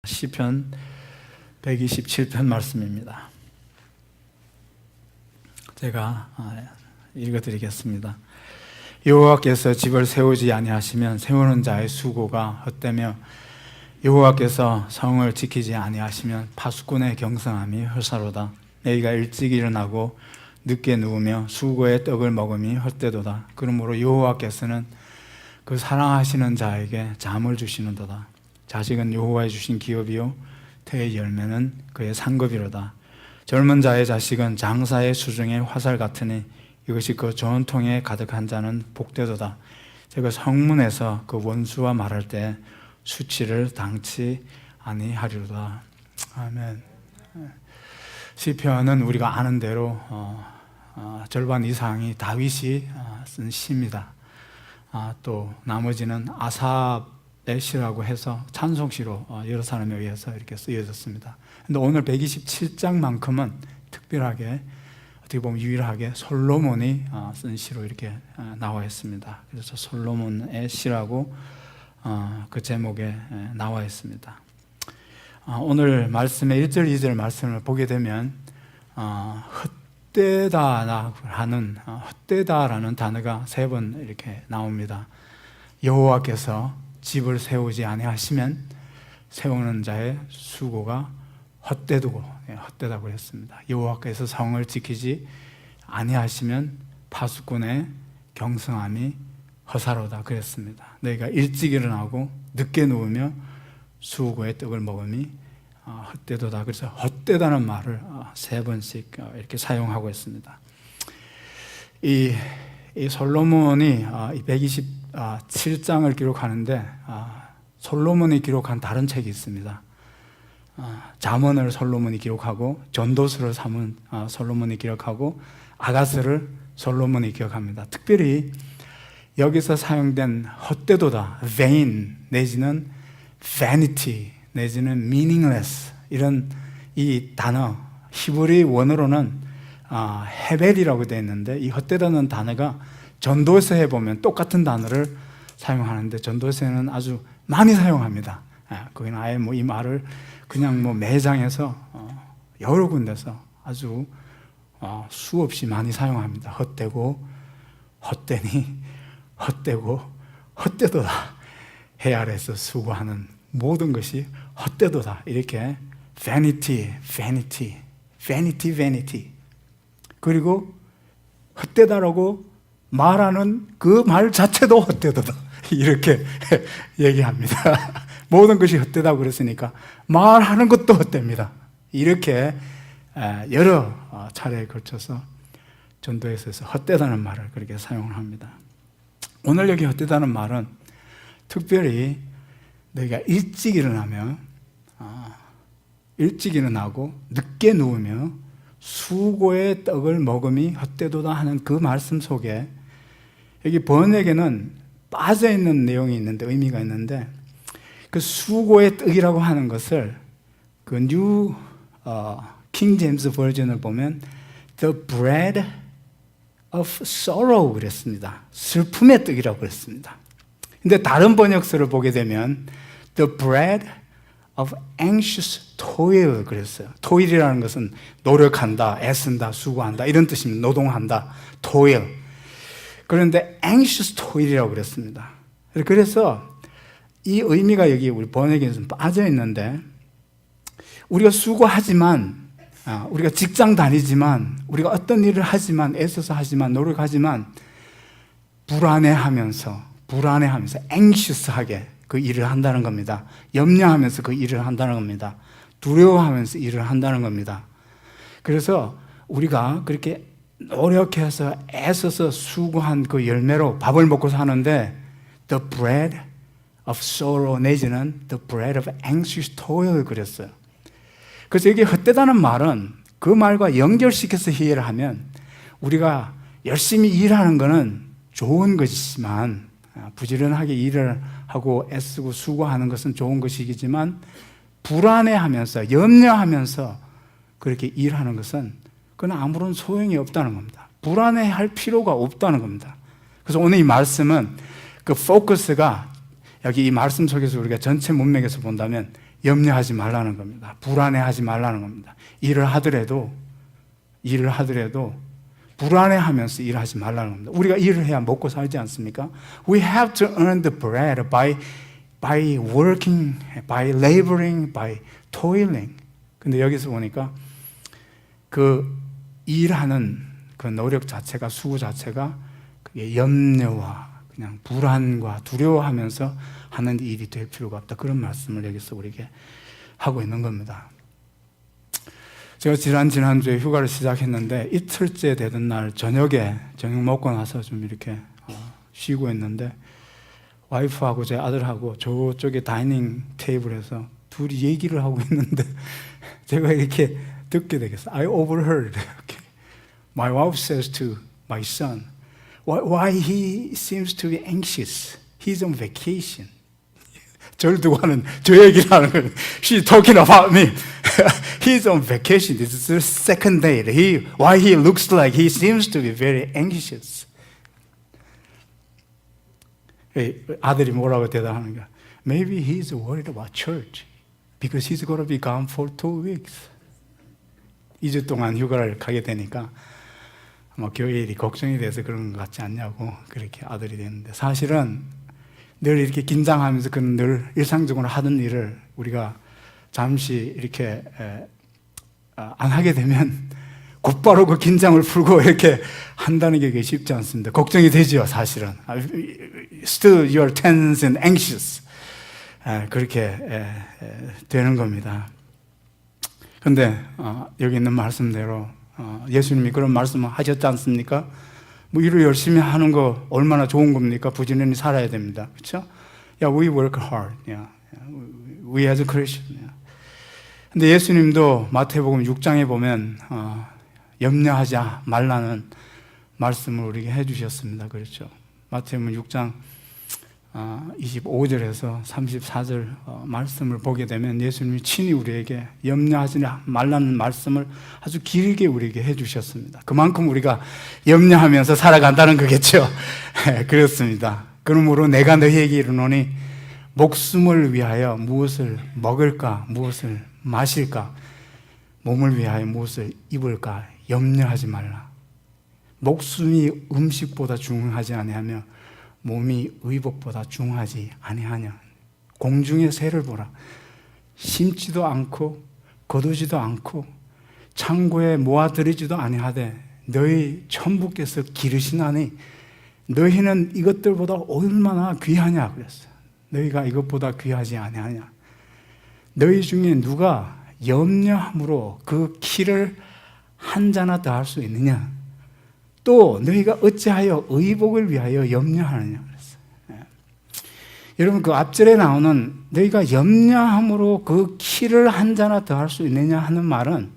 시편 127편 말씀입니다. 제가 읽어드리겠습니다. 여호와께서 집을 세우지 아니하시면 세우는 자의 수고가 헛되며 여호와께서 성을 지키지 아니하시면 파수꾼의 경성함이 헛사로다. 너희가 일찍 일어나고 늦게 누우며 수고의 떡을 먹음이 헛되도다. 그러므로 여호와께서는 그 사랑하시는 자에게 잠을 주시는도다. 자식은 여호와의 주신 기업이요 태의 열매는 그의 상급이로다. 젊은 자의 자식은 장사의 수중의 화살 같으니 이것이 그 전통에 가득한 자는 복되도다. 제가 성문에서 그 원수와 말할 때 수치를 당치 아니하리로다. 아멘. 시편은 우리가 아는 대로 절반 이상이 다윗이 쓴 시입니다. 또 나머지는 아삽의 시라고 해서 찬송시로 여러 사람에 의해서 이렇게 쓰여졌습니다. 근데 오늘 127장만큼은 특별하게 어떻게 보면 유일하게 솔로몬이 쓴 시로 이렇게 나와 있습니다. 그래서 솔로몬의 시라고 그 제목에 나와 있습니다. 오늘 말씀의 1절, 2절 말씀을 보게 되면 헛되다라는 단어가 3번 이렇게 나옵니다. 여호와께서 집을 세우지 아니하시면 세우는 자의 수고가 헛되다고 했습니다. 여호와께서 성을 지키지 아니하시면 파수꾼의 경성함이 허사로다 그랬습니다. 너희가 일찍 일어나고 늦게 누우며 수고의 떡을 먹음이 헛되도다. 그래서 헛되다는 말을 3번씩 이렇게 사용하고 있습니다. 이 솔로몬이 127장을 기록하는데 솔로몬이 기록한 다른 책이 있습니다. 잠언을 솔로몬이 기록하고 전도서를 솔로몬이 기록하고 아가서를 솔로몬이 기록합니다. 특별히 여기서 사용된 헛되도다, vain 내지는 vanity 내지는 meaningless 이런 이 단어 히브리 원어로는 헤벨이라고 되어 있는데 이 헛되다는 단어가 전도서에 보면 똑같은 단어를 사용하는데 전도서에는 아주 많이 사용합니다. 거기는 아예 이 말을 그냥 매장에서 여러 군데서 아주 수없이 많이 사용합니다. 헛되고 헛되니 헛되고 헛되도다. 해 아래서 수고하는 모든 것이 헛되도다. 이렇게 vanity, vanity, vanity, vanity. 그리고 헛되다라고 말하는 그 말 자체도 헛되도다. 이렇게 얘기합니다. 모든 것이 헛되다고 그랬으니까 말하는 것도 헛됩니다. 이렇게 여러 차례에 걸쳐서 전도에서 헛되다는 말을 그렇게 사용을 합니다. 오늘 여기 헛되다는 말은 특별히 너희가 일찍 일어나고 늦게 누우며 수고의 떡을 먹음이 헛되도다 하는 그 말씀 속에 여기 번역에는 빠져있는 내용이 있는데 의미가 있는데 그 수고의 떡이라고 하는 것을 그 뉴 킹 제임스 버전을 보면 The bread of sorrow 그랬습니다. 슬픔의 떡이라고 그랬습니다. 근데 다른 번역서를 보게 되면 The bread of anxious toil 그랬어요. toil이라는 것은 노력한다, 애쓴다, 수고한다 이런 뜻입니다. 노동한다, toil. 그런데 anxious toil이라고 그랬습니다. 그래서 이 의미가 여기 우리 번역에 좀 빠져 있는데 우리가 수고하지만 우리가 직장 다니지만 우리가 어떤 일을 하지만 애써서 하지만 노력하지만 불안해하면서 anxious하게 그 일을 한다는 겁니다. 염려하면서 그 일을 한다는 겁니다. 두려워하면서 일을 한다는 겁니다. 그래서 우리가 그렇게 노력해서 애써서 수고한 그 열매로 밥을 먹고 사는데 the bread of sorrow 내지는 the bread of anxious toil 그랬어요. 그래서 여기 헛되다는 말은 그 말과 연결시켜서 이해를 하면 우리가 열심히 일하는 것은 좋은 것이지만 부지런하게 일을 하고 애쓰고 수고하는 것은 좋은 것이지만 불안해하면서 염려하면서 그렇게 일하는 것은 그건 아무런 소용이 없다는 겁니다. 불안해할 필요가 없다는 겁니다. 그래서 오늘 이 말씀은 그 포커스가 여기 이 말씀 속에서 우리가 전체 문맥에서 본다면 염려하지 말라는 겁니다. 불안해하지 말라는 겁니다. 일을 하더라도 불안해하면서 일하지 말라는 겁니다. 우리가 일을 해야 먹고 살지 않습니까? We have to earn the bread by working, by laboring, by toiling. 근데 여기서 보니까 그 일하는 그 노력 자체가, 수고 자체가 그게 염려와 그냥 불안과 두려워하면서 하는 일이 될 필요가 없다. 그런 말씀을 여기서 우리에게 하고 있는 겁니다. 제가 지난주에 휴가를 시작했는데 이틀째 되던 날 저녁 먹고 나서 좀 이렇게 쉬고 있는데 와이프하고 제 아들하고 저쪽에 다이닝 테이블에서 둘이 얘기를 하고 있는데 제가 이렇게 듣게 되겠어요. I overheard. My wife says to my son, why he seems to be anxious? He's on vacation. 저를 두고 하는, 저 얘기를 하는 거예요. She's talking about me. He's on vacation. This is the second day. Why he looks like he seems to be very anxious. 아들이 뭐라고 대답하는가? Maybe he's worried about church because he's going to be gone for 2 weeks. 2주 동안 휴가를 가게 되니까 아마 교회 일이 걱정이 돼서 그런 것 같지 않냐고 그렇게 아들이 됐는데, 사실은 늘 이렇게 긴장하면서 그는 늘 일상적으로 하던 일을 우리가 잠시 이렇게 안 하게 되면 곧바로 그 긴장을 풀고 이렇게 한다는 게 쉽지 않습니다. 걱정이 되죠, 사실은. Still you are tense and anxious. 그렇게 되는 겁니다. 그런데 여기 있는 말씀대로 예수님이 그런 말씀을 하셨지 않습니까? 뭐 일을 열심히 하는 거 얼마나 좋은 겁니까? 부지런히 살아야 됩니다. 그렇죠? We work hard. We as a Christian. 근데 예수님도 마태복음 6장에 보면 염려하지 말라는 말씀을 우리에게 해주셨습니다. 그렇죠? 마태복음 6장 25절에서 34절 말씀을 보게 되면 예수님이 친히 우리에게 염려하지 말라는 말씀을 아주 길게 우리에게 해주셨습니다. 그만큼 우리가 염려하면서 살아간다는 거겠죠. 그렇습니다. 그러므로 내가 너희에게 이르노니 목숨을 위하여 무엇을 먹을까, 무엇을 마실까, 몸을 위하여 무엇을 입을까 염려하지 말라. 목숨이 음식보다 중요하지 아니하며 몸이 의복보다 중하지 아니하냐. 공중의 새를 보라. 심지도 않고 거두지도 않고 창고에 모아들이지도 아니하되 너희 천부께서 기르시나니 너희는 이것들보다 얼마나 귀하냐 그랬어요. 너희가 이것보다 귀하지 아니하냐. 너희 중에 누가 염려함으로 그 키를 한 자나 더할 수 있느냐. 또 너희가 어찌하여 의복을 위하여 염려하느냐 그랬어요. 여러분, 그 앞절에 나오는 너희가 염려함으로 그 키를 한 자나 더할 수 있느냐 하는 말은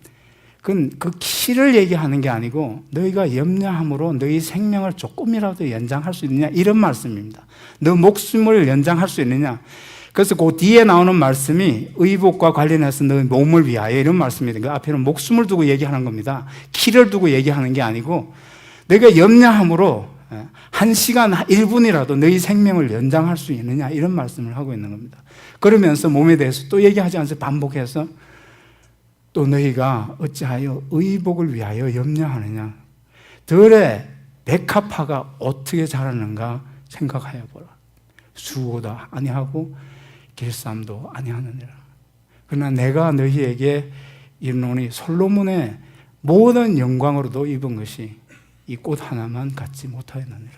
그건 그 키를 얘기하는 게 아니고 너희가 염려함으로 너희 생명을 조금이라도 연장할 수 있느냐 이런 말씀입니다. 너 목숨을 연장할 수 있느냐. 그래서 그 뒤에 나오는 말씀이 의복과 관련해서 너희 몸을 위하여 이런 말씀입니다. 그 앞에는 목숨을 두고 얘기하는 겁니다. 키를 두고 얘기하는 게 아니고 너희가 염려함으로 1시간 1분이라도 너희 생명을 연장할 수 있느냐 이런 말씀을 하고 있는 겁니다. 그러면서 몸에 대해서 또 얘기하지 않아서 반복해서 또 너희가 어찌하여 의복을 위하여 염려하느냐. 들의 백합화가 어떻게 자라는가 생각하여 보라. 수고도 아니하고 길쌈도 아니하느니라. 그러나 내가 너희에게 이르노니 솔로몬의 모든 영광으로도 입은 것이 이 꽃 하나만 갖지 못하였느니라.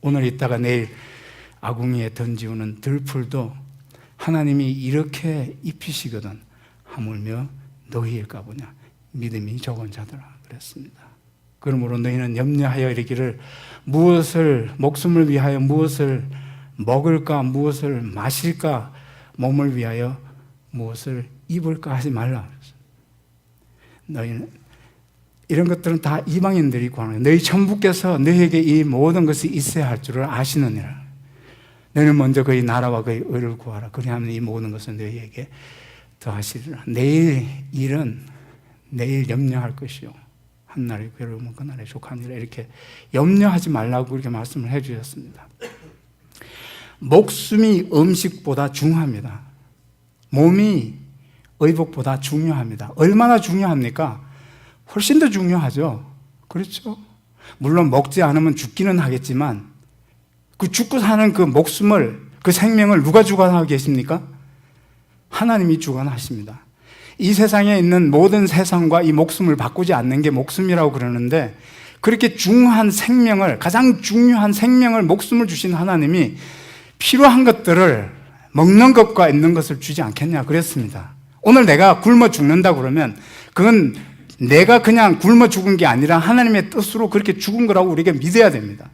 오늘 있다가 내일 아궁이에 던지우는 들풀도 하나님이 이렇게 입히시거든 하물며 너희일까 보냐. 믿음이 적은 자들아 그랬습니다. 그러므로 너희는 염려하여 이르기를 무엇을 목숨을 위하여 무엇을 먹을까 무엇을 마실까 몸을 위하여 무엇을 입을까 하지 말라. 너희는 이런 것들은 다 이방인들이 구하는 거예요. 너희 천부께서 너희에게 이 모든 것이 있어야 할 줄을 아시느니라. 너희는 먼저 그의 나라와 그의 의를 구하라. 그리하면 이 모든 것은 너희에게 더하시리라. 내일 일은 내일 염려할 것이요 한날의 괴로움은 그날의 족하니라. 이렇게 염려하지 말라고 이렇게 말씀을 해 주셨습니다. 목숨이 음식보다 중요합니다. 몸이 의복보다 중요합니다. 얼마나 중요합니까? 훨씬 더 중요하죠. 그렇죠? 물론 먹지 않으면 죽기는 하겠지만 그 죽고 사는 그 목숨을, 그 생명을 누가 주관하고 계십니까? 하나님이 주관하십니다. 이 세상에 있는 모든 세상과 이 목숨을 바꾸지 않는 게 목숨이라고 그러는데, 그렇게 중요한 생명을, 가장 중요한 생명을, 목숨을 주신 하나님이 필요한 것들을, 먹는 것과 있는 것을 주지 않겠냐 그랬습니다. 오늘 내가 굶어 죽는다 그러면 그건 내가 그냥 굶어 죽은 게 아니라 하나님의 뜻으로 그렇게 죽은 거라고 우리가 믿어야 됩니다.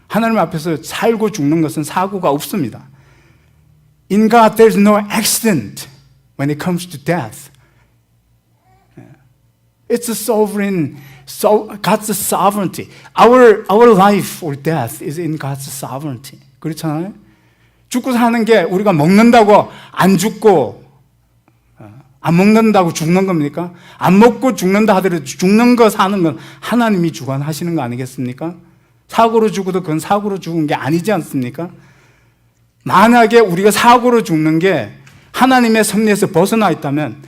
하나님 앞에서 살고 죽는 것은 사고가 없습니다. In God there's no accident when it comes to death. It's a sovereign, God's sovereignty. Our life or death is in God's sovereignty. 그렇잖아요? 죽고 사는 게 우리가 먹는다고 안 죽고 안 먹는다고 죽는 겁니까? 안 먹고 죽는다 하더라도 죽는 거 사는 건 하나님이 주관하시는 거 아니겠습니까? 사고로 죽어도 그건 사고로 죽은 게 아니지 않습니까? 만약에 우리가 사고로 죽는 게 하나님의 섭리에서 벗어나 있다면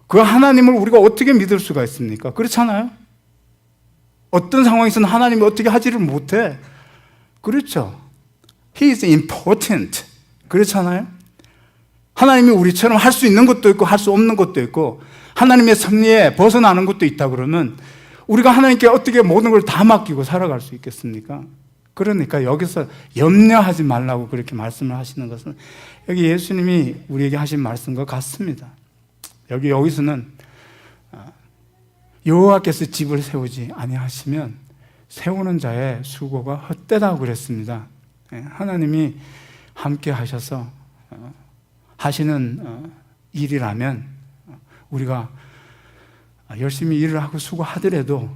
그 하나님을 우리가 어떻게 믿을 수가 있습니까? 그렇잖아요? 어떤 상황에서는 하나님이 어떻게 하지를 못해. 그렇죠? He is important. 그렇잖아요? 하나님이 우리처럼 할 수 있는 것도 있고 할 수 없는 것도 있고 하나님의 섭리에 벗어나는 것도 있다 그러면 우리가 하나님께 어떻게 모든 걸 다 맡기고 살아갈 수 있겠습니까? 그러니까 여기서 염려하지 말라고 그렇게 말씀을 하시는 것은 여기 예수님이 우리에게 하신 말씀과 같습니다. 여기서는 여호와께서 집을 세우지 아니하시면 세우는 자의 수고가 헛되다고 그랬습니다. 하나님이 함께 하셔서 하시는 일이라면 우리가 열심히 일을 하고 수고하더라도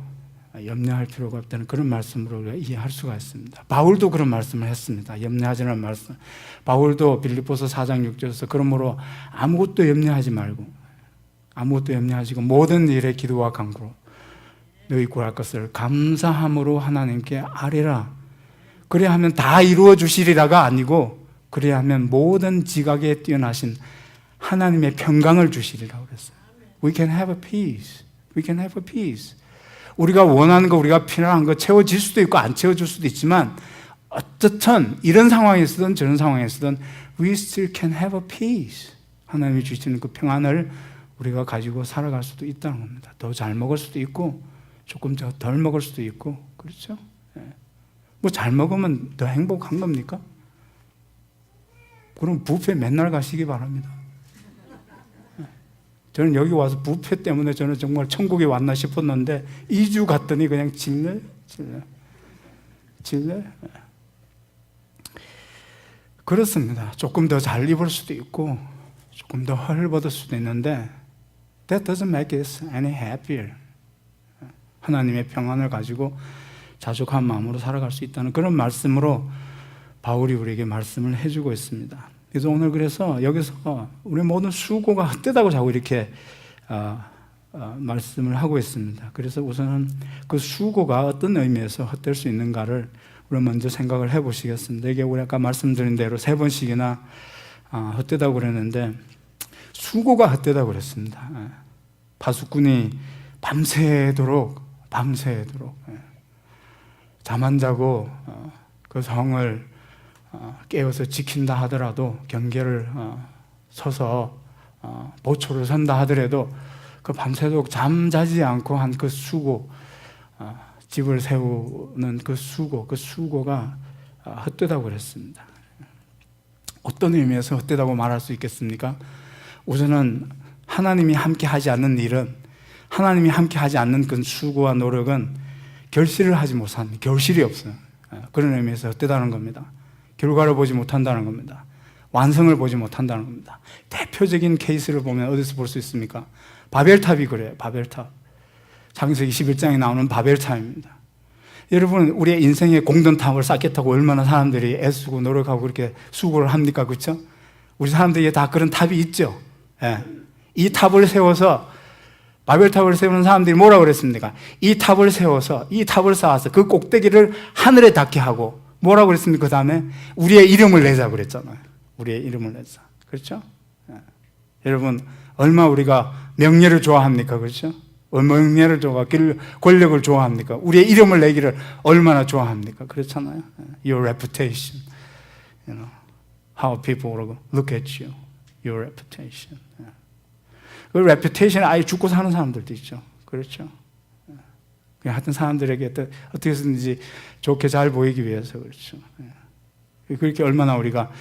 염려할 필요가 없다는 그런 말씀으로 우리가 이해할 수가 있습니다. 바울도 그런 말씀을 했습니다. 염려하지는 말씀. 바울도 빌립보서 4장 6절에서 그러므로 아무것도 염려하지 말고 아무것도 염려하시고 모든 일에 기도와 간구로 너희 구할 것을 감사함으로 하나님께 아뢰라. 그래야 하면 다 이루어 주시리라가 아니고 그래야 하면 모든 지각에 뛰어나신 하나님의 평강을 주시리라고 그랬어요. We can have a peace. We can have a peace. 우리가 원하는 거, 우리가 필요한 거 채워질 수도 있고 안 채워질 수도 있지만 어쨌든 이런 상황에서든 저런 상황에서든 we still can have a peace. 하나님이 주시는 그 평안을 우리가 가지고 살아갈 수도 있다는 겁니다. 더 잘 먹을 수도 있고 조금 더 덜 먹을 수도 있고 그렇죠? 뭐 잘 먹으면 더 행복한 겁니까? 그럼 뷔페 맨날 가시기 바랍니다. 저는 여기 와서 뷔페 때문에 저는 정말 천국에 왔나 싶었는데 2주 갔더니 그냥 질려. 그렇습니다. 조금 더 잘 입을 수도 있고 조금 더 헐벗을 수도 있는데 That doesn't make us any happier. 하나님의 평안을 가지고 자족한 마음으로 살아갈 수 있다는 그런 말씀으로 바울이 우리에게 말씀을 해주고 있습니다. 그래서 오늘 그래서 여기서 우리 모든 수고가 헛되다고 자꾸 이렇게 말씀을 하고 있습니다. 그래서 우선은 그 수고가 어떤 의미에서 헛될 수 있는가를 우리 먼저 생각을 해보시겠습니다. 이게 우리 아까 말씀드린 대로 3번씩이나 헛되다고 그랬는데 수고가 헛되다고 그랬습니다. 파수꾼이 밤새도록 잠 안 자고 그 성을 깨어서 지킨다 하더라도 경계를 서서 보초를 선다 하더라도 그 밤새도록 잠자지 않고 한 그 수고, 집을 세우는 그 수고가 헛되다고 그랬습니다. 어떤 의미에서 헛되다고 말할 수 있겠습니까? 우선은 하나님이 함께 하지 않는 일은, 하나님이 함께 하지 않는 그 수고와 노력은 결실을 하지 못한, 결실이 없어요. 그런 의미에서 헛되다는 겁니다. 결과를 보지 못한다는 겁니다. 완성을 보지 못한다는 겁니다. 대표적인 케이스를 보면 어디서 볼 수 있습니까? 바벨탑이 그래요. 바벨탑. 창세기 21장에 나오는 바벨탑입니다. 여러분, 우리의 인생의 공든탑을 쌓겠다고 얼마나 사람들이 애쓰고 노력하고 그렇게 수고를 합니까? 그렇죠? 우리 사람들이 다 그런 탑이 있죠. 예. 이 탑을 세워서, 바벨탑을 세우는 사람들이 뭐라고 그랬습니까? 이 탑을 세워서, 이 탑을 쌓아서 그 꼭대기를 하늘에 닿게 하고 뭐라고 그랬습니까? 그 다음에 우리의 이름을 내자 그랬잖아요. 우리의 이름을 내자. 그렇죠? 예. 여러분, 얼마 우리가 명예를 좋아합니까? 그렇죠? 명예를 좋아, 권력을 좋아합니까? 우리의 이름을 내기를 얼마나 좋아합니까? 그렇잖아요. Your reputation, how people look at you, your reputation. 그 reputation 아예 죽고 사는 사람들도 있죠. 그렇죠? 하여튼 사람들에게 어떻게 해서든지 좋게 잘 보이기 위해서 그렇죠. 그렇게 얼마나 우리가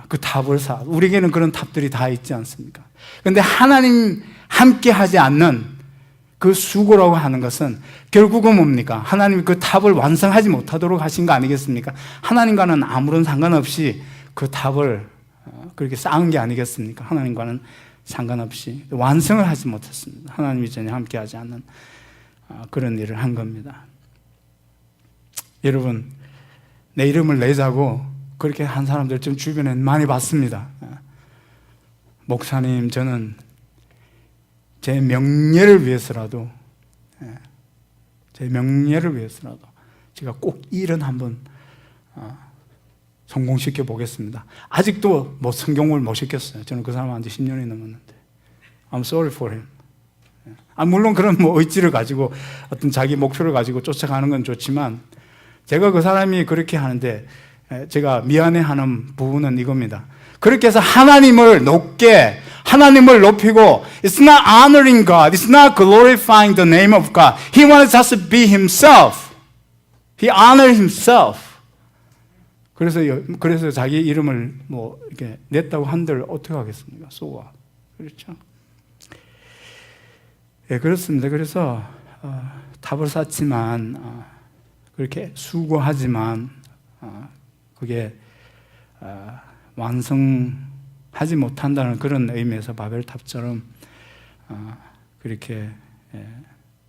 그 탑을 우리에게는 그런 탑들이 다 있지 않습니까? 그런데 하나님 함께 하지 않는 그 수고라고 하는 것은 결국은 뭡니까? 하나님이 그 탑을 완성하지 못하도록 하신 거 아니겠습니까? 하나님과는 아무런 상관없이 그 탑을 그렇게 쌓은 게 아니겠습니까? 하나님과는 상관없이 완성을 하지 못했습니다. 하나님이 전혀 함께 하지 않는 그런 일을 한 겁니다. 여러분, 내 이름을 내자고 그렇게 한 사람들 좀 주변에 많이 봤습니다. 목사님, 저는 제 명예를 위해서라도 제가 꼭 이 일은 한번 성공시켜 보겠습니다. 아직도 성공을 못 시켰어요. 저는 그 사람 한 지 10년이 넘었는데 I'm sorry for him. 물론 그런 의지를 가지고 어떤 자기 목표를 가지고 쫓아가는 건 좋지만 제가 그 사람이 그렇게 하는데 제가 미안해하는 부분은 이겁니다. 그렇게 해서 하나님을 높이고 It's not honoring God. It's not glorifying the name of God. He wanted just to be himself. He honored himself. 그래서 자기 이름을 이렇게 냈다고 한들 어떻게 하겠습니까? So what? 그렇죠? 예, 그렇습니다. 그래서 탑을 쌓지만 그렇게 수고하지만 그게 완성하지 못한다는 그런 의미에서 바벨탑처럼 그렇게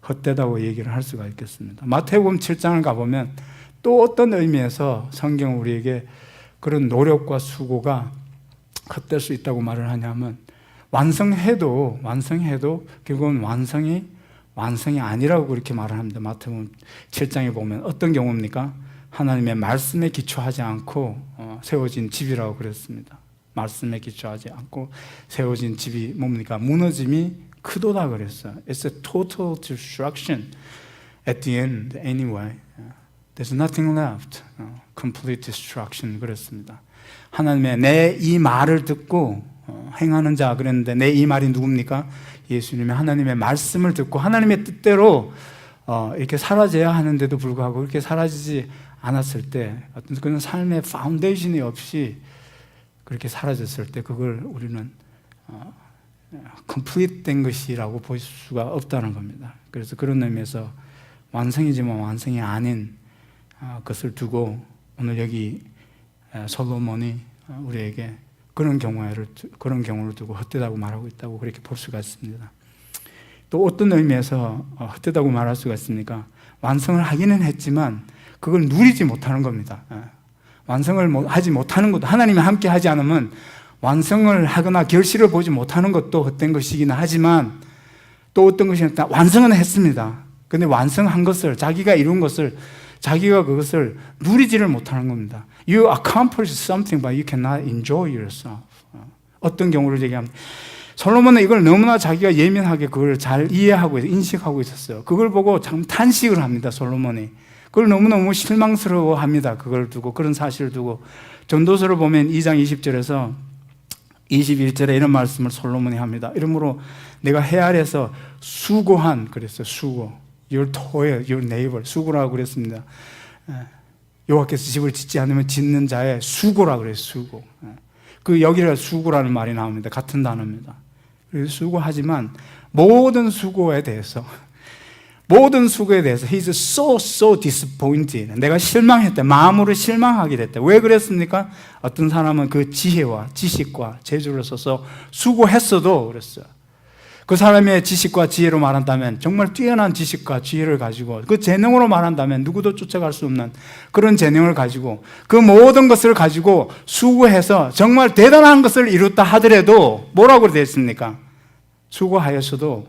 헛되다고 얘기를 할 수가 있겠습니다. 마태복음 7장을 가보면 또 어떤 의미에서 성경은 우리에게 그런 노력과 수고가 헛될 수 있다고 말을 하냐면 완성해도 결국은 완성이 아니라고 그렇게 말을 합니다. 마태복음 7장에 보면 어떤 경우입니까? 하나님의 말씀에 기초하지 않고 세워진 집이라고 그랬습니다. 말씀에 기초하지 않고 세워진 집이 뭡니까? 무너짐이 크도다 그랬어요. It's a total destruction at the end anyway. There's nothing left. Complete destruction 그랬습니다. 하나님의 내 이 말을 듣고 행하는 자 그랬는데 내 이 말이 누굽니까? 예수님의 하나님의 말씀을 듣고 하나님의 뜻대로 이렇게 사라져야 하는데도 불구하고 그렇게 사라지지 않았을 때 어떤 그런 삶의 파운데이션이 없이 그렇게 사라졌을 때 그걸 우리는 complete 된 것이라고 볼 수가 없다는 겁니다. 그래서 그런 의미에서 완성이지만 완성이 아닌 것을 두고 오늘 여기 솔로몬이 우리에게 그런 경우를 두고 헛되다고 말하고 있다고 그렇게 볼 수가 있습니다. 또 어떤 의미에서 헛되다고 말할 수가 있습니까? 완성을 하기는 했지만 그걸 누리지 못하는 겁니다. 완성을 하지 못하는 것도 하나님이 함께 하지 않으면 완성을 하거나 결실을 보지 못하는 것도 헛된 것이기는 하지만 또 어떤 것이 있다. 완성은 했습니다. 그런데 완성한 것을 자기가 이룬 것을 자기가 그것을 누리지를 못하는 겁니다. You accomplish something but you cannot enjoy yourself. 어떤 경우를 얘기합니다. 솔로몬은 이걸 너무나 자기가 예민하게 그걸 잘 이해하고 인식하고 있었어요. 그걸 보고 참 탄식을 합니다. 솔로몬이. 그걸 너무너무 실망스러워합니다. 그걸 두고 그런 사실을 두고 전도서를 보면 2장 20절에서 21절에 이런 말씀을 솔로몬이 합니다. 이러므로 내가 해 아래서 수고한 그랬어요. 수고. Your toil, your labor. 수고라고 그랬습니다. 여호와께서 집을 짓지 않으면 짓는 자의 수고라고 그래요. 수고. 그 여기가 수고라는 말이 나옵니다. 같은 단어입니다. 그래서 수고하지만 모든 수고에 대해서 He's so disappointed. 내가 실망했다. 마음으로 실망하게 됐다. 왜 그랬습니까? 어떤 사람은 그 지혜와 지식과 재주를 써서 수고했어도 그랬어요. 그 사람의 지식과 지혜로 말한다면 정말 뛰어난 지식과 지혜를 가지고 그 재능으로 말한다면 누구도 쫓아갈 수 없는 그런 재능을 가지고 그 모든 것을 가지고 수고해서 정말 대단한 것을 이뤘다 하더라도 뭐라고 되어 있습니까? 수고하였어도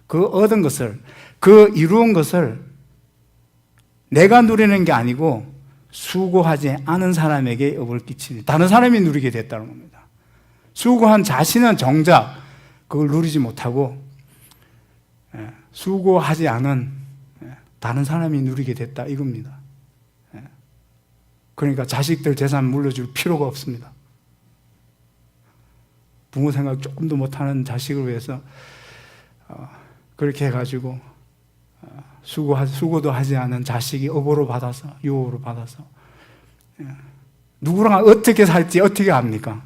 그 얻은 것을 그 이루은 것을 내가 누리는 게 아니고 수고하지 않은 사람에게 업을 끼치니 다른 사람이 누리게 됐다는 겁니다. 수고한 자신은 정작 그걸 누리지 못하고 수고하지 않은 다른 사람이 누리게 됐다 이겁니다. 그러니까 자식들 재산 물려줄 필요가 없습니다. 부모 생각 조금도 못하는 자식을 위해서 그렇게 해가지고 수고도 하지 않은 자식이 업으로 받아서 유업으로 받아서 누구랑 어떻게 살지 어떻게 압니까?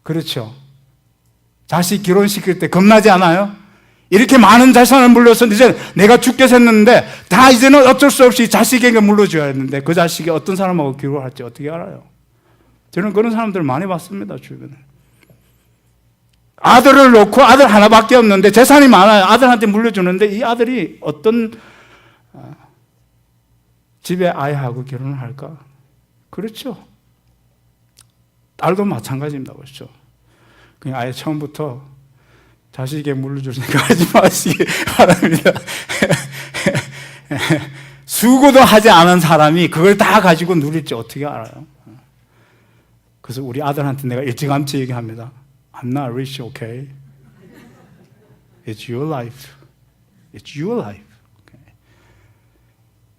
그렇죠. 자식 결혼시킬 때 겁나지 않아요? 이렇게 많은 재산을 물려서 이제 내가 죽게 샜는데 다 이제는 어쩔 수 없이 자식에게 물려줘야 했는데 그 자식이 어떤 사람하고 결혼할지 어떻게 알아요? 저는 그런 사람들 많이 봤습니다, 주변에. 아들을 놓고 아들 하나밖에 없는데 재산이 많아요. 아들한테 물려주는데 이 아들이 어떤 집에 아이하고 결혼을 할까? 그렇죠. 딸도 마찬가지입니다. 그렇죠. 그냥 아예 처음부터 자식에게 물려줄 생각하지 마시기 바랍니다. 수고도 하지 않은 사람이 그걸 다 가지고 누릴지 어떻게 알아요? 그래서 우리 아들한테 내가 일찌감치 얘기합니다. I'm not rich, okay? It's your life. It's your life. Okay.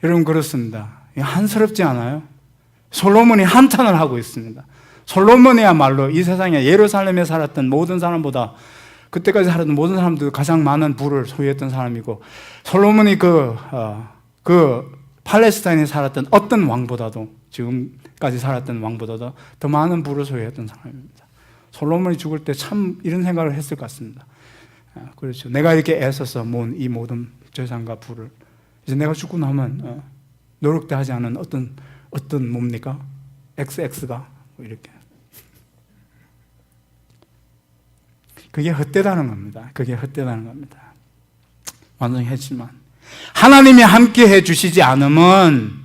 여러분 그렇습니다. 한스럽지 않아요? 솔로몬이 한탄을 하고 있습니다. 솔로몬이야말로 이 세상에 예루살렘에 살았던 모든 사람보다 그때까지 살았던 모든 사람들 가장 많은 부를 소유했던 사람이고 솔로몬이 그 팔레스타인에 살았던 어떤 왕보다도 지금까지 살았던 왕보다도 더 많은 부를 소유했던 사람입니다. 솔로몬이 죽을 때 참 이런 생각을 했을 것 같습니다. 그렇죠. 내가 이렇게 애써서 모은 이 모든 재산과 부를 이제 내가 죽고 나면 노력도 하지 않은 어떤 뭡니까? XX가 이렇게 그게 헛되다는 겁니다. 그게 헛되다는 겁니다. 완성했지만 하나님이 함께 해주시지 않으면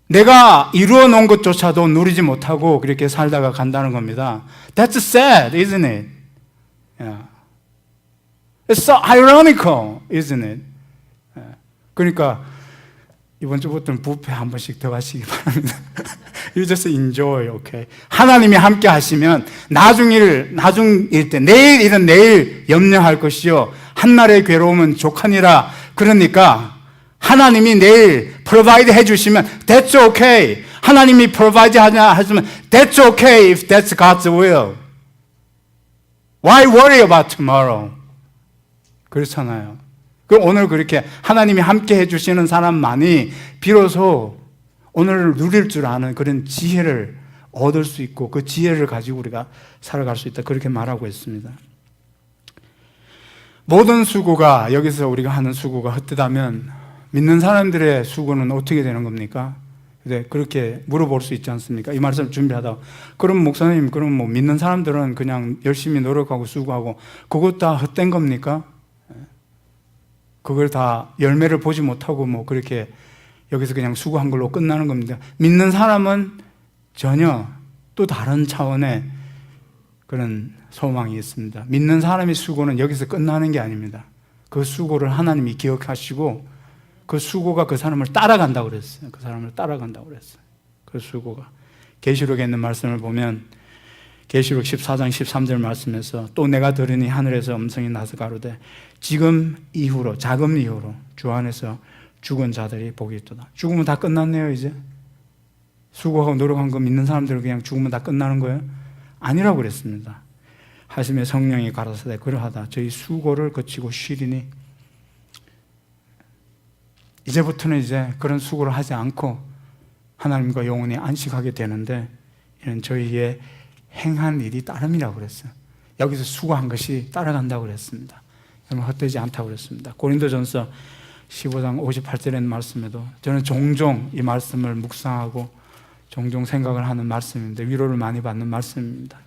내가 이루어 놓은 것조차도 누리지 못하고 그렇게 살다가 간다는 겁니다. That's sad, isn't it? Yeah. It's so ironical, isn't it? 그러니까 이번 주부터는 뷔페 한 번씩 더 가시기 바랍니다. You just enjoy, okay? 하나님이 함께 하시면 나중일 때 내일 일은 내일 염려할 것이요 한날의 괴로움은 족하니라. 그러니까 하나님이 내일 provide 해주시면 that's okay. 하나님이 provide 하시면 that's okay if that's God's will. Why worry about tomorrow? 그렇잖아요. 그럼 오늘 그렇게 하나님이 함께 해주시는 사람만이 비로소 오늘을 누릴 줄 아는 그런 지혜를 얻을 수 있고 그 지혜를 가지고 우리가 살아갈 수 있다. 그렇게 말하고 있습니다. 모든 수고가 여기서 우리가 하는 수고가 헛되다면 믿는 사람들의 수고는 어떻게 되는 겁니까? 네, 그렇게 물어볼 수 있지 않습니까? 이 말씀을 준비하다. 그럼 목사님, 그럼 뭐 믿는 사람들은 그냥 열심히 노력하고 수고하고 그것 다 헛된 겁니까? 그걸 다 열매를 보지 못하고 뭐 그렇게 여기서 그냥 수고한 걸로 끝나는 겁니다. 믿는 사람은 전혀 또 다른 차원의 그런 소망이 있습니다. 믿는 사람의 수고는 여기서 끝나는 게 아닙니다. 그 수고를 하나님이 기억하시고 그 수고가 그 사람을 따라간다고 그랬어요. 그 사람을 따라간다고 그랬어요. 그 수고가. 계시록에 있는 말씀을 보면 계시록 14장 13절 말씀에서 또 내가 들으니 하늘에서 음성이 나서 가로되 지금 이후로 자금 이후로 주 안에서 죽은 자들이 복이 있도다. 죽으면 다 끝났네요. 이제 수고하고 노력한 거 믿는 사람들은 그냥 죽으면 다 끝나는 거예요? 아니라고 그랬습니다. 하심에 성령이 가라사대 그러하다 저희 수고를 거치고 쉬리니 이제부터는 이제 그런 수고를 하지 않고 하나님과 영원히 안식하게 되는데 이는 저희의 행한 일이 따름이라고 그랬어요. 여기서 수고한 것이 따라간다고 그랬습니다. 여러분 헛되지 않다고 그랬습니다. 고린도전서 15장 58절의 말씀에도 저는 종종 이 말씀을 묵상하고 종종 생각을 하는 말씀인데 위로를 많이 받는 말씀입니다.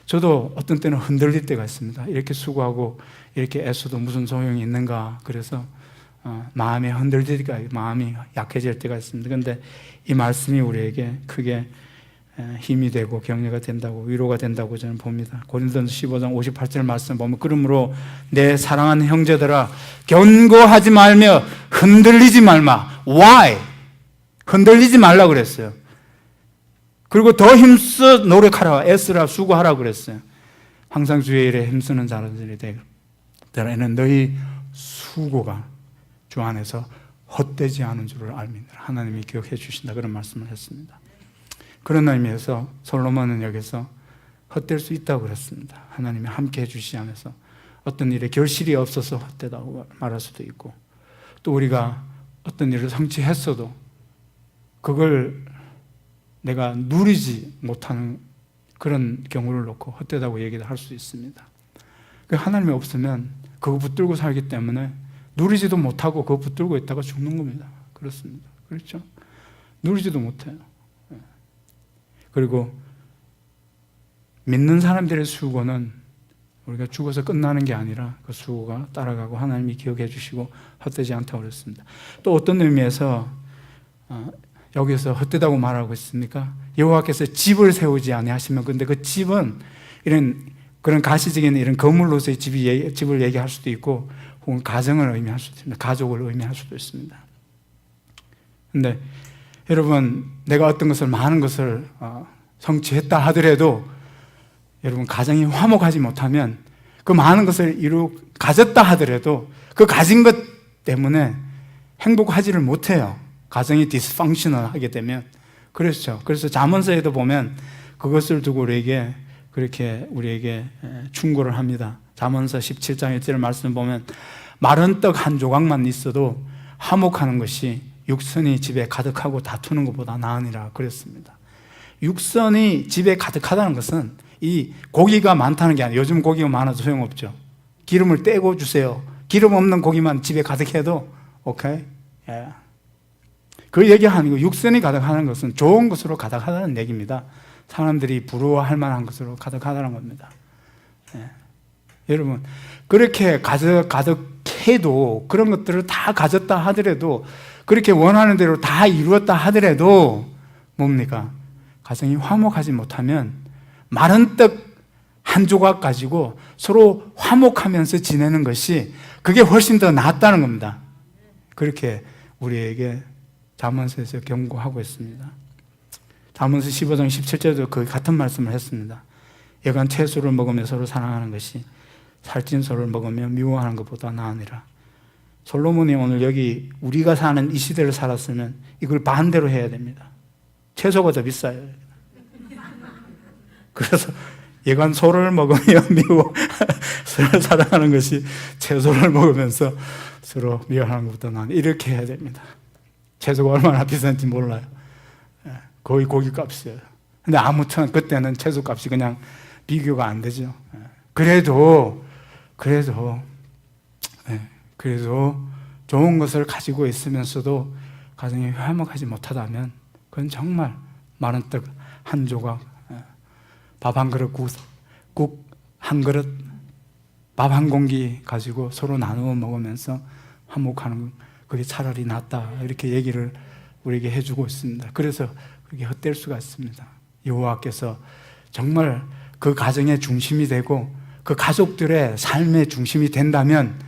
저도 어떤 때는 흔들릴 때가 있습니다. 이렇게 수고하고 이렇게 애써도 무슨 소용이 있는가. 그래서 마음이 흔들릴 때가, 마음이 약해질 때가 있습니다. 그런데 이 말씀이 우리에게 크게 힘이 되고 격려가 된다고 위로가 된다고 저는 봅니다. 고린도전서 15장 58절 말씀 보면 그러므로 내 사랑하는 형제들아 견고하지 말며 흔들리지 말마. Why? 흔들리지 말라 그랬어요. 그리고 더 힘써 노력하라, 애쓰라, 수고하라 그랬어요. 항상 주의 일에 힘쓰는 자들이 되길 이는 너희 수고가 주 안에서 헛되지 않은 줄을 알미니라. 하나님이 기억해 주신다, 그런 말씀을 했습니다. 그런 의미에서 솔로몬은 여기서 헛될 수 있다고 그랬습니다. 하나님이 함께 해주시지 않아서 어떤 일에 결실이 없어서 헛되다고 말할 수도 있고, 또 우리가 어떤 일을 성취했어도 그걸 내가 누리지 못하는 그런 경우를 놓고 헛되다고 얘기를 할 수 있습니다. 하나님이 없으면 그거 붙들고 살기 때문에 누리지도 못하고 그거 붙들고 있다가 죽는 겁니다. 그렇습니다. 그렇죠? 누리지도 못해요. 그리고 믿는 사람들의 수고는 우리가 죽어서 끝나는 게 아니라 그 수고가 따라가고 하나님이 기억해 주시고 헛되지 않다고 그랬습니다. 또 어떤 의미에서 여기서 헛되다고 말하고 있습니까? 여호와께서 집을 세우지 아니하시면, 근데 그 집은 그런 가시적인 이런 건물로서의 집을 얘기할 수도 있고, 혹은 가정을 의미할 수도 있습니다. 가족을 의미할 수도 있습니다. 근데 여러분, 내가 어떤 것을, 많은 것을 성취했다 하더라도 여러분, 가정이 화목하지 못하면 그 많은 것을 가졌다 하더라도 그 가진 것 때문에 행복하지를 못해요. 가정이 디스펑셔널하게 되면. 그렇죠. 그래서 잠언서에도 보면 그것을 두고 우리에게 충고를 합니다. 잠언서 17장 1절 말씀 보면 마른 떡 한 조각만 있어도 화목하는 것이 육선이 집에 가득하고 다투는 것보다 나으니라 그랬습니다. 육선이 집에 가득하다는 것은 이 고기가 많다는 게 아니에요. 요즘 고기가 많아도 소용없죠. 기름을 떼고 주세요. 기름 없는 고기만 집에 가득해도 오케이? 예. 그 얘기하는 거, 육선이 가득하는 것은 좋은 것으로 가득하다는 얘기입니다. 사람들이 부러워할 만한 것으로 가득하다는 겁니다. 예. 여러분, 그렇게 가득해도, 그런 것들을 다 가졌다 하더라도, 그렇게 원하는 대로 다 이루었다 하더라도 뭡니까? 가정이 화목하지 못하면 마른 떡 한 조각 가지고 서로 화목하면서 지내는 것이, 그게 훨씬 더 낫다는 겁니다. 그렇게 우리에게 잠언서에서 경고하고 있습니다. 잠언서 15장 17절에도 그 같은 말씀을 했습니다. 여간 채소를 먹으며 서로 사랑하는 것이 살찐 소를 먹으며 미워하는 것보다 나으니라. 솔로몬이 오늘 여기 우리가 사는 이 시대를 살았으면 이걸 반대로 해야 됩니다. 채소가 더 비싸요. 그래서 여간 소를 먹으며 서로 사랑하는 것이 채소를 먹으면서 서로 미워하는 것보다 나으니라. 이렇게 해야 됩니다. 채소가 얼마나 비싼지 몰라요. 거의 고기값이에요. 근데 아무튼 그때는 채소값이 그냥 비교가 안 되죠. 그래도 좋은 것을 가지고 있으면서도 가정이 화목하지 못하다면 그건 정말 마른 떡 한 조각, 밥 한 그릇, 국 한 그릇, 밥 한 공기 가지고 서로 나누어 먹으면서 화목하는, 그게 차라리 낫다, 이렇게 얘기를 우리에게 해주고 있습니다. 그래서 그게 헛될 수가 있습니다. 여호와께서 정말 그 가정의 중심이 되고 그 가족들의 삶의 중심이 된다면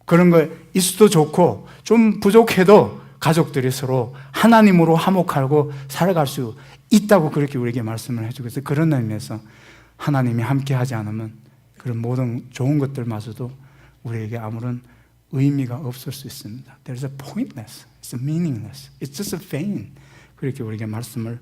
그런 거 있어도 좋고, 좀 부족해도 가족들이 서로 하나님으로 화목하고 살아갈 수 있다고 그렇게 우리에게 말씀을 해주고 있어요. 그런 의미에서 하나님이 함께 하지 않으면 그런 모든 좋은 것들마저도 우리에게 아무런 의미가 없을 수 있습니다. There's a pointless, it's meaningless, it's just a vain. 그렇게 우리에게 말씀을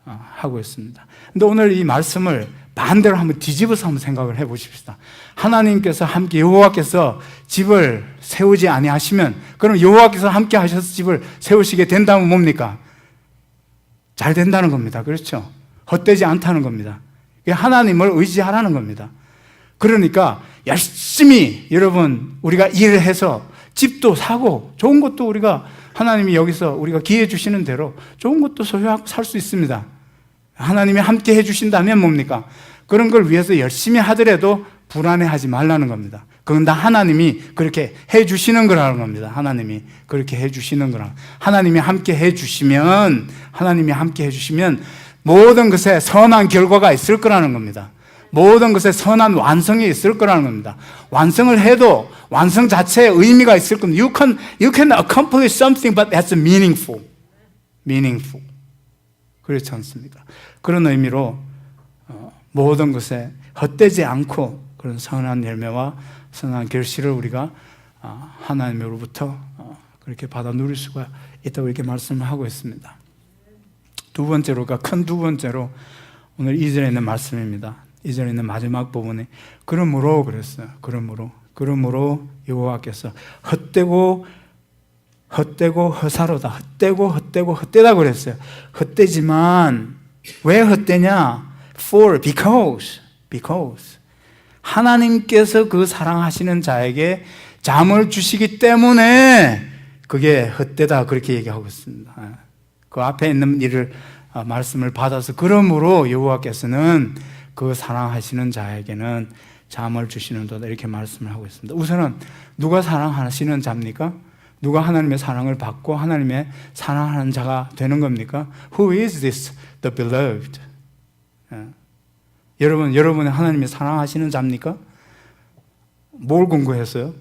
하고 있습니다. 근데 오늘 이 말씀을 반대로 한번 뒤집어서 한번 생각을 해 보십시다. 하나님께서 함께, 여호와께서 집을 세우지 아니하시면, 그럼 여호와께서 함께 하셔서 집을 세우시게 된다면 뭡니까? 잘 된다는 겁니다. 그렇죠? 헛되지 않다는 겁니다. 하나님을 의지하라는 겁니다. 그러니까 열심히 여러분 우리가 일을 해서 집도 사고 좋은 것도 우리가, 하나님이 여기서 우리가 기회 주시는 대로 좋은 것도 소유하고 살 수 있습니다. 하나님이 함께 해주신다면 뭡니까? 그런 걸 위해서 열심히 하더라도 불안해하지 말라는 겁니다. 그건 다 하나님이 그렇게 해주시는 거라는 겁니다. 하나님이 그렇게 해주시는 거라. 하나님이 함께 해주시면 모든 것에 선한 결과가 있을 거라는 겁니다. 모든 것에 선한 완성이 있을 거라는 겁니다. 완성을 해도 완성 자체에 의미가 있을 겁니다. You can accomplish something, but that's meaningful. 그렇지 않습니까? 그런 의미로 모든 것에 헛되지 않고 그런 선한 열매와 선한 결실을 우리가 하나님으로부터 그렇게 받아 누릴 수가 있다고 이렇게 말씀을 하고 있습니다. 두 번째로가 큰 두 번째로 오늘 2절에 있는 말씀입니다. 2절에 있는 마지막 부분에 그러므로 그랬어요. 그러므로 여호와께서 헛되고 허사로다. 헛되다 그랬어요. 헛되지만 왜 헛되냐? because 하나님께서 그 사랑하시는 자에게 잠을 주시기 때문에 그게 헛되다 그렇게 얘기하고 있습니다. 그 앞에 있는 일을 말씀을 받아서 그러므로 여호와께서는 그 사랑하시는 자에게는 잠을 주시는도다 이렇게 말씀을 하고 있습니다. 우선은 누가 사랑하시는 자입니까? 누가 하나님의 사랑을 받고 하나님의 사랑하는 자가 되는 겁니까? Who is this the beloved? 여러분은 하나님의 사랑하시는 자입니까? 뭘 공부했어요?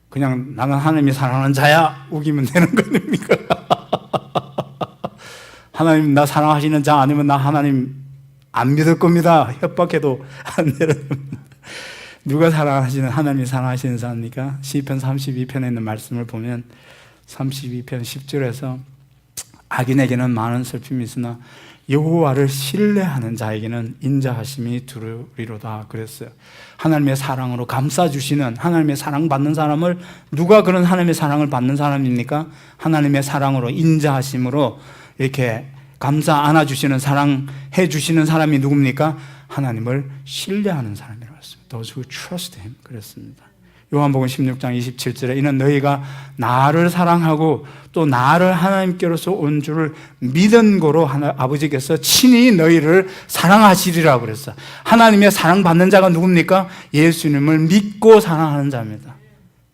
그냥 나는 하나님이 사랑하는 자야 우기면 되는 겁니까? 하나님 나 사랑하시는 자 아니면 나 하나님 안 믿을 겁니다. 협박해도 안 되는 겁니다. 누가 사랑하시는 하나님이 사랑하시는 자입니까? 시편 32편에 있는 말씀을 보면 32편 10절에서 악인에게는 많은 슬픔이 있으나 여호와를 신뢰하는 자에게는 인자하심이 두루리로다 그랬어요. 하나님의 사랑으로 감싸주시는 하나님의 사랑받는 사람을 누가 그런 하나님의 사랑을 받는 사람입니까? 하나님의 사랑으로 인자하심으로 이렇게 감싸 안아주시는 사랑해 주시는 사람이 누굽니까? 하나님을 신뢰하는 사람이라고 했습니다. Those who trust Him 그랬습니다. 요한복음 16장 27절에 이는 너희가 나를 사랑하고 또 나를 하나님께로서 온 줄을 믿은 거로 아버지께서 친히 너희를 사랑하시리라 그랬어요. 하나님의 사랑받는 자가 누굽니까? 예수님을 믿고 사랑하는 자입니다.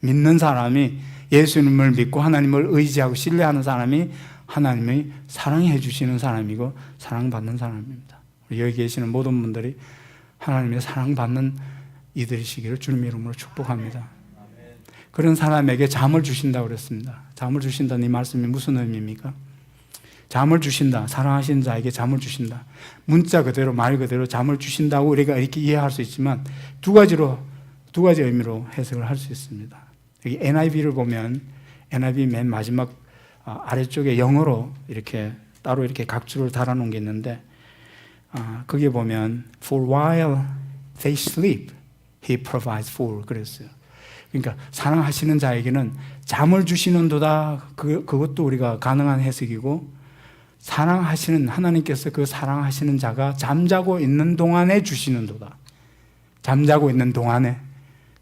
믿는 사람이 예수님을 믿고 하나님을 의지하고 신뢰하는 사람이 하나님이 사랑해 주시는 사람이고 사랑받는 사람입니다. 여기 계시는 모든 분들이 하나님의 사랑받는 이들이시기를 주님 이름으로 축복합니다. 그런 사람에게 잠을 주신다고 그랬습니다. 잠을 주신다는 이 말씀이 무슨 의미입니까? 잠을 주신다. 사랑하시는 자에게 잠을 주신다. 문자 그대로 말 그대로 잠을 주신다고 우리가 이렇게 이해할 수 있지만 두 가지 의미로 해석을 할 수 있습니다. 여기 NIV를 보면 NIV 맨 마지막 아래쪽에 영어로 이렇게 따로 이렇게 각주를 달아놓은 게 있는데 거기에 보면 For while they sleep, He provides food 그랬어요. 그러니까 사랑하시는 자에게는 잠을 주시는도다. 그것도 우리가 가능한 해석이고 사랑하시는 하나님께서 그 사랑하시는 자가 잠자고 있는 동안에 주시는도다. 잠자고 있는 동안에.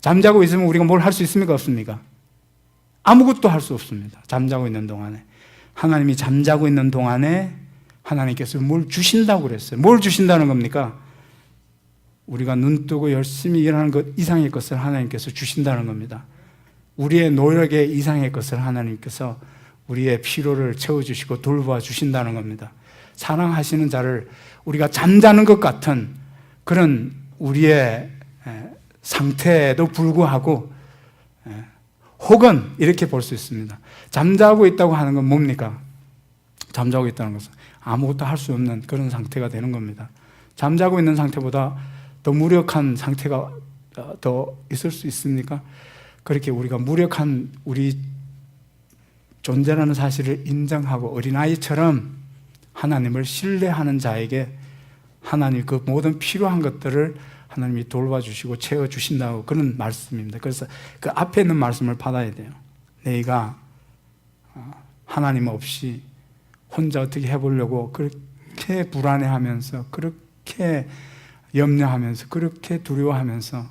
잠자고 있으면 우리가 뭘 할 수 있습니까? 없습니까? 아무것도 할 수 없습니다. 잠자고 있는 동안에. 하나님이 잠자고 있는 동안에 하나님께서 뭘 주신다고 그랬어요. 뭘 주신다는 겁니까? 우리가 눈 뜨고 열심히 일하는 것 이상의 것을 하나님께서 주신다는 겁니다. 우리의 노력의 이상의 것을 하나님께서 우리의 필요를 채워주시고 돌보아 주신다는 겁니다. 사랑하시는 자를 우리가 잠자는 것 같은 그런 우리의 상태에도 불구하고 혹은 이렇게 볼 수 있습니다. 잠자고 있다고 하는 건 뭡니까? 잠자고 있다는 것은 아무것도 할 수 없는 그런 상태가 되는 겁니다. 잠자고 있는 상태보다 더 무력한 상태가 더 있을 수 있습니까? 그렇게 우리가 무력한 우리 존재라는 사실을 인정하고 어린아이처럼 하나님을 신뢰하는 자에게 하나님 그 모든 필요한 것들을 하나님이 돌봐주시고 채워주신다고 그런 말씀입니다. 그래서 그 앞에 있는 말씀을 받아야 돼요. 너희가 하나님 없이 혼자 어떻게 해보려고 그렇게 불안해하면서 그렇게 염려하면서 그렇게 두려워하면서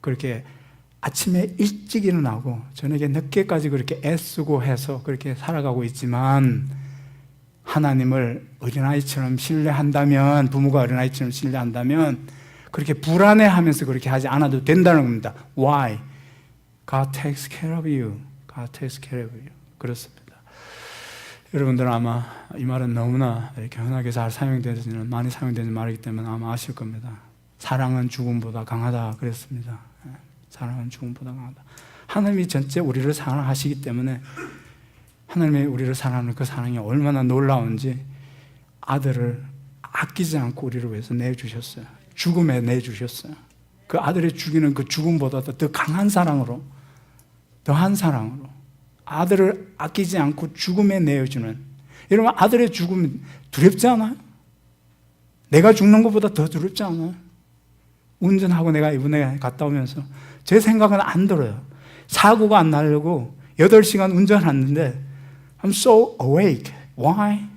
그렇게 아침에 일찍 일어나고 저녁에 늦게까지 그렇게 애쓰고 해서 그렇게 살아가고 있지만 하나님을 어린아이처럼 신뢰한다면 부모가 어린아이처럼 신뢰한다면 그렇게 불안해하면서 그렇게 하지 않아도 된다는 겁니다. Why? God takes care of you. God takes care of you. 그렇습니다. 여러분들은 아마 이 말은 너무나 이렇게 흔하게 잘 사용되지는 많이 사용되는 말이기 때문에 아마 아실 겁니다. 사랑은 죽음보다 강하다 그랬습니다. 사랑은 죽음보다 강하다. 하나님이 전체 우리를 사랑하시기 때문에 하나님이 우리를 사랑하는 그 사랑이 얼마나 놀라운지 아들을 아끼지 않고 우리를 위해서 내주셨어요. 죽음에 내주셨어요. 그 아들의 죽이는 그 죽음보다도 더 강한 사랑으로, 더한 사랑으로 아들을 아끼지 않고 죽음에 내어주는. 여러분, 아들의 죽음 두렵지 않아요? 내가 죽는 것보다 더 두렵지 않아요? 운전하고 내가 이번에 갔다 오면서 제 생각은 안 들어요. 사고가 안 나려고 8시간 운전했는데 I'm so awake. Why?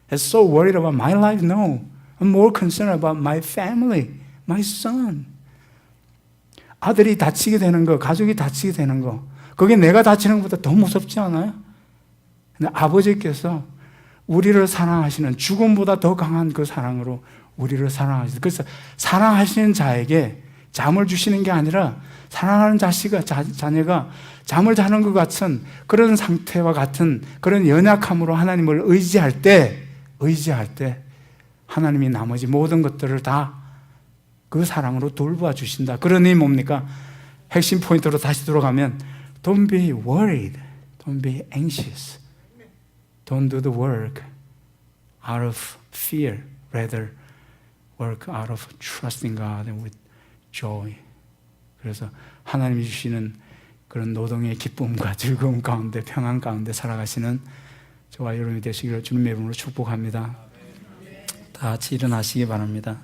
I'm so worried about my life? No. I'm more concerned about my family, my son. 아들이 다치게 되는 거, 가족이 다치게 되는 거, 그게 내가 다치는 것보다 더 무섭지 않아요? 근데 아버지께서 우리를 사랑하시는, 죽음보다 더 강한 그 사랑으로 우리를 사랑하시는, 그래서 사랑하시는 자에게 잠을 주시는 게 아니라 사랑하는 자녀가 잠을 자는 것 같은 그런 상태와 같은 그런 연약함으로 하나님을 의지할 때 하나님이 나머지 모든 것들을 다 그 사랑으로 돌보아 주신다. 그러니 뭡니까? 핵심 포인트로 다시 돌아가면 Don't be worried. Don't be anxious. Don't do the work out of fear. Rather, work out of trusting God and with joy. 그래서 하나님이 주시는 그런 노동의 기쁨과 즐거움 가운데, 평안 가운데 살아가시는 저와 여러분이 되시기를 주님의 이름으로 축복합니다. 다 같이 일어나시기 바랍니다.